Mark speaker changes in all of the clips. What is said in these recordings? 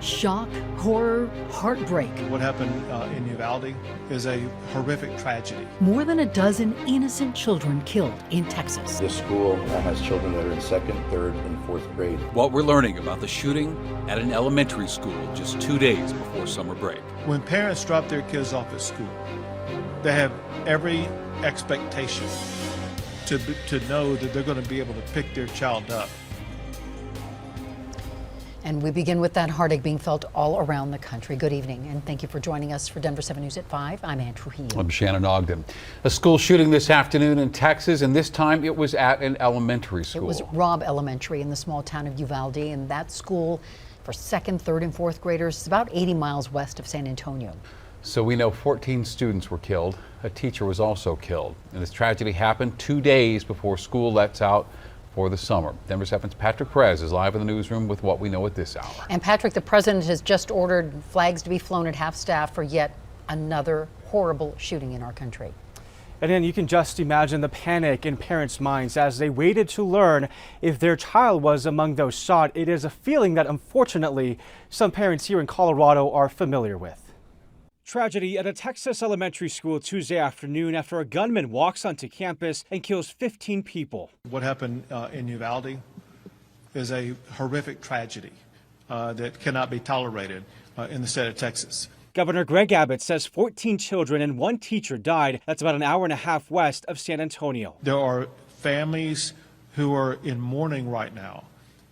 Speaker 1: Shock, horror, heartbreak.
Speaker 2: What happened in Uvalde is a horrific tragedy.
Speaker 1: More than a dozen innocent children killed in Texas.
Speaker 3: This school has children that are in second, third, and fourth grade.
Speaker 4: What we're learning about the shooting at an elementary school just 2 days before summer break.
Speaker 2: When parents drop their kids off at school, they have every expectation to know that they're going to be able to pick their child up.
Speaker 1: And we begin with that heartache being felt all around the country. Good evening, and thank you for joining us for Denver 7 News at 5. I'm Ann Trujillo.
Speaker 5: I'm Shannon Ogden. A school shooting this afternoon in Texas, and this time it was at an elementary school.
Speaker 1: It was Robb Elementary in the small town of Uvalde, and that school for second, third, and fourth graders is about 80 miles west of San Antonio.
Speaker 5: So we know 14 students were killed. A teacher was also killed. And this tragedy happened 2 days before school lets out for the summer. Denver 7's Patrick Perez is live in the newsroom with what we know at this hour.
Speaker 1: And Patrick, the president has just ordered flags to be flown at half staff for yet another horrible shooting in our country.
Speaker 6: And then you can just imagine the panic in parents' minds as they waited to learn if their child was among those shot. It is a feeling that unfortunately some parents here in Colorado are familiar with. Tragedy at a Texas elementary school Tuesday afternoon after a gunman walks onto campus and kills 15 people.
Speaker 2: What happened in Uvalde is a horrific tragedy that cannot be tolerated in the state of Texas.
Speaker 6: Governor Greg Abbott says 14 children and one teacher died. That's about an hour and a half west of San Antonio.
Speaker 2: There are families who are in mourning right now,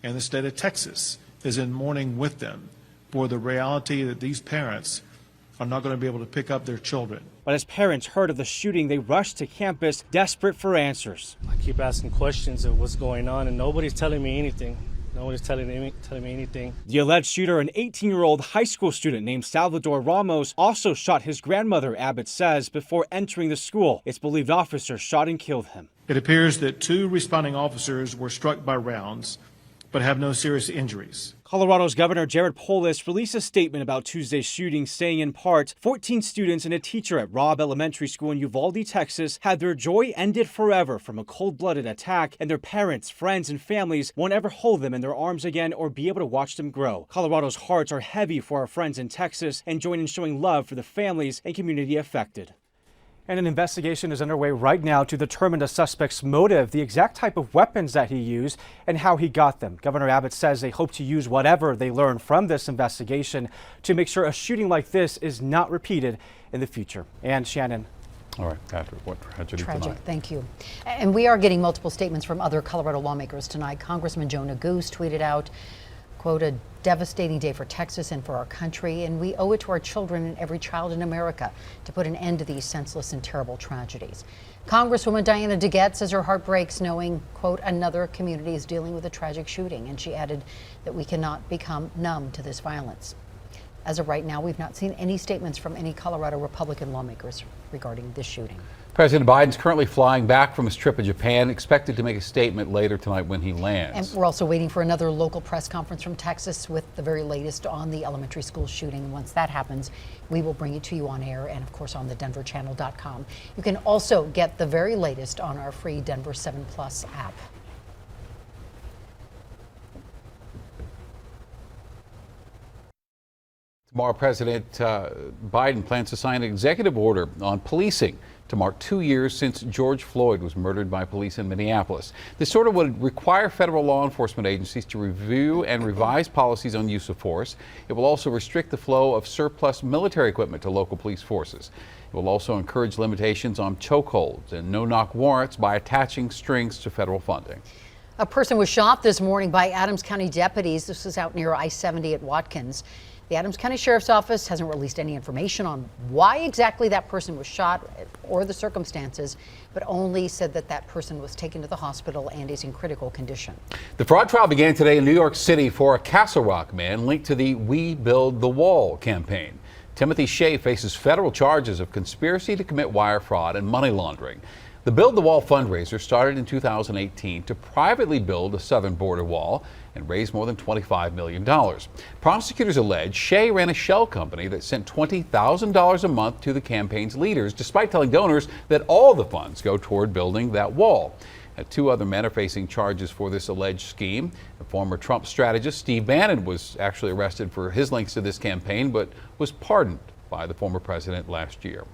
Speaker 2: and the state of Texas is in mourning with them for the reality that these parents are not going to be able to pick up their children.
Speaker 6: But as parents heard of the shooting, they rushed to campus, desperate for answers.
Speaker 7: I keep asking questions of what's going on, and nobody's telling me anything. Nobody's telling me anything.
Speaker 6: The alleged shooter, an 18-year-old high school student named Salvador Ramos, also shot his grandmother, Abbott says, before entering the school. It's believed officers shot and killed him.
Speaker 2: It appears that 2 responding officers were struck by rounds, but have no serious injuries.
Speaker 6: Colorado's Governor Jared Polis released a statement about Tuesday's shooting, saying in part, 14 students and a teacher at Robb Elementary School in Uvalde, Texas, had their joy ended forever from a cold-blooded attack, and their parents, friends, and families won't ever hold them in their arms again or be able to watch them grow. Colorado's hearts are heavy for our friends in Texas and join in showing love for the families and community affected. And an investigation is underway right now to determine the suspect's motive, the exact type of weapons that he used, and how he got them. Governor Abbott says they hope to use whatever they learn from this investigation to make sure a shooting like this is not repeated in the future. And Shannon.
Speaker 5: All right, Patrick, what tragedy
Speaker 1: Tragic,
Speaker 5: tonight?
Speaker 1: thank you. And we are getting multiple statements from other Colorado lawmakers tonight. Congressman Joe Neguse tweeted out, quote, "A devastating day for Texas and for our country, and we owe it to our children and every child in America to put an end to these senseless and terrible tragedies." Congresswoman Diana DeGette says her heart breaks knowing, quote, "another community is dealing with a tragic shooting," and she added that we cannot become numb to this violence. As of right now, we've not seen any statements from any Colorado Republican lawmakers regarding this shooting.
Speaker 5: President Biden's currently flying back from his trip to Japan, expected to make a statement later tonight when he lands.
Speaker 1: And we're also waiting for another local press conference from Texas with the very latest on the elementary school shooting. Once that happens, we will bring it to you on air and, of course, on the denverchannel.com. You can also get the very latest on our free Denver 7 Plus app.
Speaker 5: Tomorrow, President Biden plans to sign an executive order on policing to mark 2 years since George Floyd was murdered by police in Minneapolis. This order would require federal law enforcement agencies to review and revise policies on use of force. It will also restrict the flow of surplus military equipment to local police forces. It will also encourage limitations on chokeholds and no-knock warrants by attaching strings to federal funding.
Speaker 1: A person was shot this morning by Adams County deputies. This was out near I-70 at Watkins. The Adams County Sheriff's Office hasn't released any information on why exactly that person was shot or the circumstances, but only said that that person was taken to the hospital and is in critical condition.
Speaker 5: The fraud trial began today in New York City for a Castle Rock man linked to the We Build the Wall campaign. Timothy Shea faces federal charges of conspiracy to commit wire fraud and money laundering. The Build the Wall fundraiser started in 2018 to privately build a southern border wall and raise more than $25 million. Prosecutors allege Shea ran a shell company that sent $20,000 a month to the campaign's leaders, despite telling donors that all the funds go toward building that wall. Two other men are facing charges for this alleged scheme. A former Trump strategist, Steve Bannon, was actually arrested for his links to this campaign, but was pardoned by the former president last year.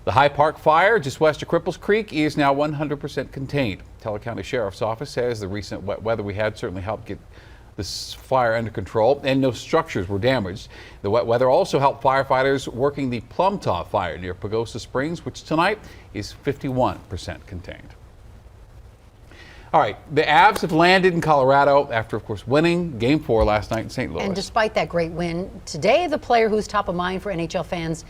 Speaker 5: The High Park fire just west of Cripples Creek is now 100% contained. Teller County Sheriff's Office says the recent wet weather we had certainly helped get this fire under control, and no structures were damaged. The wet weather also helped firefighters working the Plumtaw fire near Pagosa Springs, which tonight is 51% contained. All right, the Avs have landed in Colorado after, of course, winning Game 4 last night in St. Louis.
Speaker 1: And despite that great win, today the player who's top of mind for NHL fans,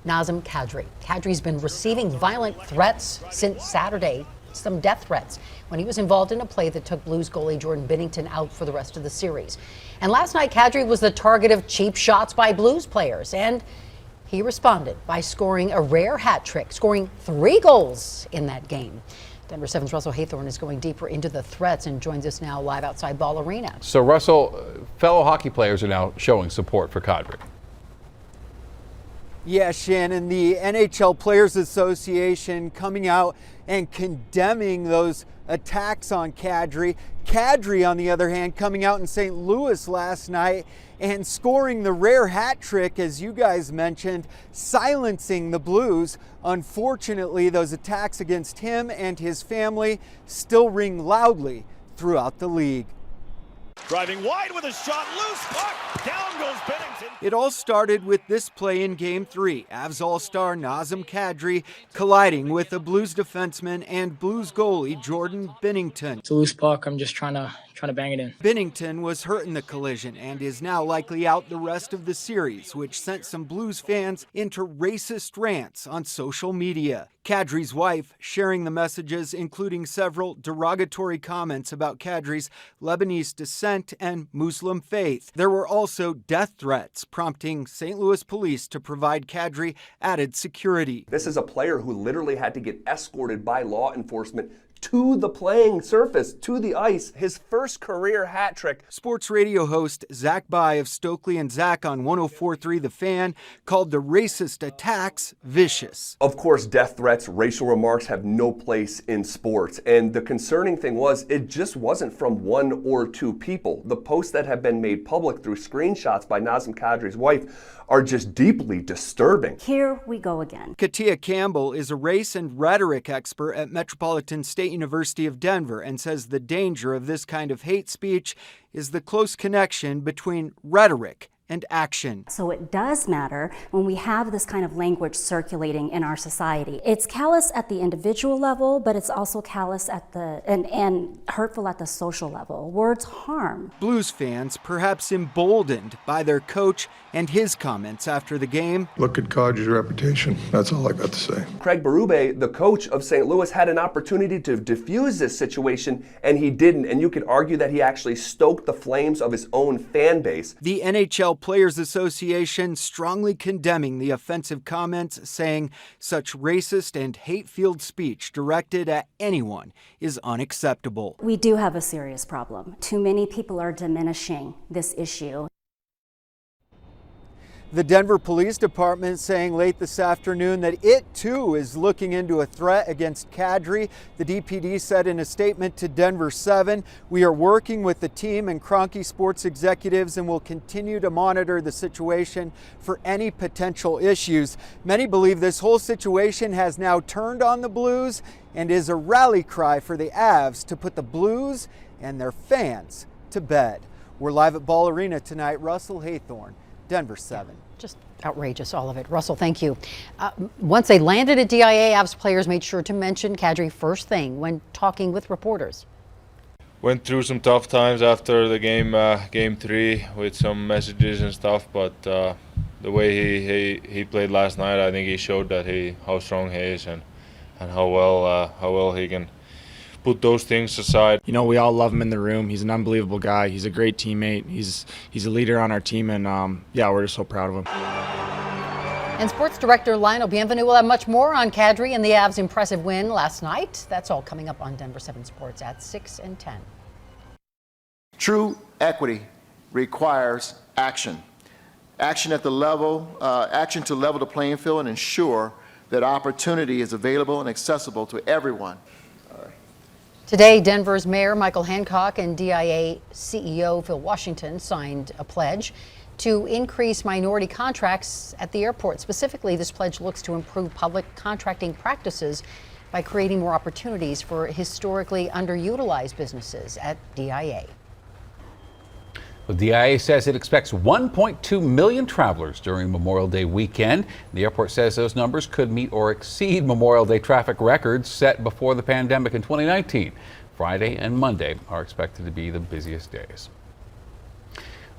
Speaker 1: Nazem Kadri. Kadri's been receiving violent threats since Saturday, some death threats, when he was involved in a play that took Blues goalie Jordan Binnington out for the rest of the series. And last night, Kadri was the target of cheap shots by Blues players, and he responded by scoring a rare hat trick, scoring 3 goals in that game. Denver 7's Russell Haythorne is going deeper into the threats and joins us now live outside Ball Arena.
Speaker 5: So, Russell, fellow hockey players are now showing support for Kadri.
Speaker 8: Yeah, Shannon, the NHL Players Association coming out and condemning those attacks on Kadri. Kadri, on the other hand, coming out in St. Louis last night and scoring the rare hat trick, as you guys mentioned, silencing the Blues. Unfortunately, those attacks against him and his family still ring loudly throughout the league.
Speaker 9: Driving wide with a shot, loose puck, down goes Binnington.
Speaker 8: It all started with this play in Game 3. Avs All-Star Nazem Kadri colliding with a Blues defenseman and Blues goalie Jordan Binnington.
Speaker 10: It's a loose puck. I'm just trying to bang it in.
Speaker 8: Binnington was hurt in the collision and is now likely out the rest of the series, which sent some Blues fans into racist rants on social media. Kadri's wife sharing the messages, including several derogatory comments about Kadri's Lebanese descent and Muslim faith. There were also death threats, prompting St. Louis police to provide Kadri added security.
Speaker 11: This is a player who literally had to get escorted by law enforcement to the playing surface, to the ice. His first career hat trick.
Speaker 8: Sports radio host Zach By of Stokely and Zach on 104.3 The Fan called the racist attacks vicious.
Speaker 11: Of course, death threats, racial remarks have no place in sports. And the concerning thing was, it just wasn't from 1 or 2 people. The posts that have been made public through screenshots by Nazem Kadri's wife are just deeply disturbing.
Speaker 12: Here we go again.
Speaker 8: Katia Campbell is a race and rhetoric expert at Metropolitan State University of Denver and says the danger of this kind of hate speech is the close connection between rhetoric and action.
Speaker 12: So it does matter when we have this kind of language circulating in our society. It's callous at the individual level, but it's also callous at the and hurtful at the social level. Words harm.
Speaker 8: Blues fans perhaps emboldened by their coach and his comments after the game.
Speaker 13: Look at Kadri's reputation. That's all I got to say.
Speaker 11: Craig Berube, the coach of St. Louis, had an opportunity to diffuse this situation, and he didn't. And you could argue that he actually stoked the flames of his own fan base.
Speaker 8: The NHL Players Association strongly condemning the offensive comments, saying such racist and hate-filled speech directed at anyone is unacceptable.
Speaker 12: We do have a serious problem. Too many people are diminishing this issue.
Speaker 8: The Denver Police Department saying late this afternoon that it too is looking into a threat against Kadri. The DPD said in a statement to Denver 7, "We are working with the team and Kroenke Sports executives and will continue to monitor the situation for any potential issues." Many believe this whole situation has now turned on the Blues and is a rally cry for the Avs to put the Blues and their fans to bed. We're live at Ball Arena tonight. Russell Haythorne, Denver 7.
Speaker 1: Just outrageous, all of it. Russell, thank you. Once they landed at DIA, Avs players made sure to mention Kadri first thing when talking with reporters.
Speaker 14: Went through some tough times after the game, Game 3, with some messages and stuff, but the way he played last night, I think he showed that how strong he is and how well he can put those things aside.
Speaker 15: You know, we all love him in the room. He's an unbelievable guy. He's a great teammate. He's a leader on our team, and yeah, we're just so proud of him.
Speaker 1: And sports director Lionel Bienvenu will have much more on Kadri and the Avs' impressive win last night. That's all coming up on Denver 7 Sports at 6 and 10.
Speaker 16: True equity requires action. Action at the level, action to level the playing field and ensure that opportunity is available and accessible to everyone.
Speaker 1: Today, Denver's Mayor Michael Hancock and DIA CEO Phil Washington signed a pledge to increase minority contracts at the airport. Specifically, this pledge looks to improve public contracting practices by creating more opportunities for historically underutilized businesses at DIA.
Speaker 5: The DIA says it expects 1.2 million travelers during Memorial Day weekend. The airport says those numbers could meet or exceed Memorial Day traffic records set before the pandemic in 2019. Friday and Monday are expected to be the busiest days.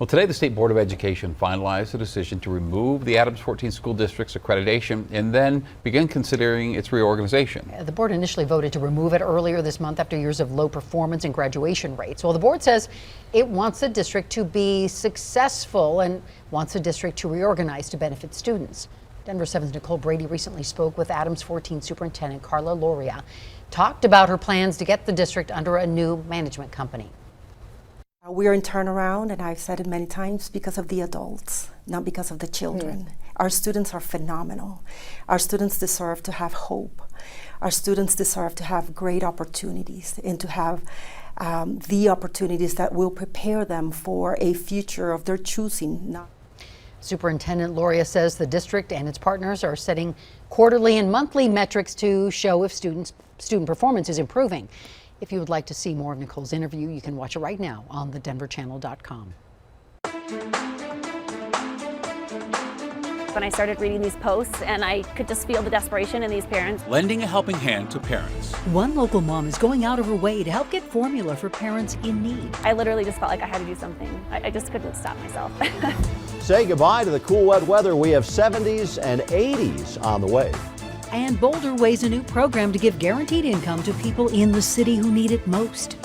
Speaker 5: Well, today the State Board of Education finalized a decision to remove the Adams 14 School District's accreditation and then begin considering its reorganization.
Speaker 1: The board initially voted to remove it earlier this month after years of low performance and graduation rates. Well, the board says it wants the district to be successful and wants the district to reorganize to benefit students. Denver 7's Nicole Brady recently spoke with Adams 14 Superintendent Carla Loria, talked about her plans to get the district under a new management company.
Speaker 17: We're in turnaround, and I've said it many times, because of the adults, not because of the children. Our students are phenomenal. Our students deserve to have hope. Our students deserve to have great opportunities and to have the opportunities that will prepare them for a future of their choosing.
Speaker 1: Superintendent Loria says the district and its partners are setting quarterly and monthly metrics to show if student performance is improving. If you would like to see more of Nicole's interview, you can watch it right now on thedenverchannel.com.
Speaker 18: When I started reading these posts, and I could just feel the desperation in these parents.
Speaker 4: Lending a helping hand to parents.
Speaker 19: One local mom is going out of her way to help get formula for parents in need.
Speaker 18: I literally just felt like I had to do something. I just couldn't stop myself.
Speaker 20: Say goodbye to the cool, wet weather. We have 70s and 80s on the way.
Speaker 19: And Boulder weighs a new program to give guaranteed income to people in the city who need it most.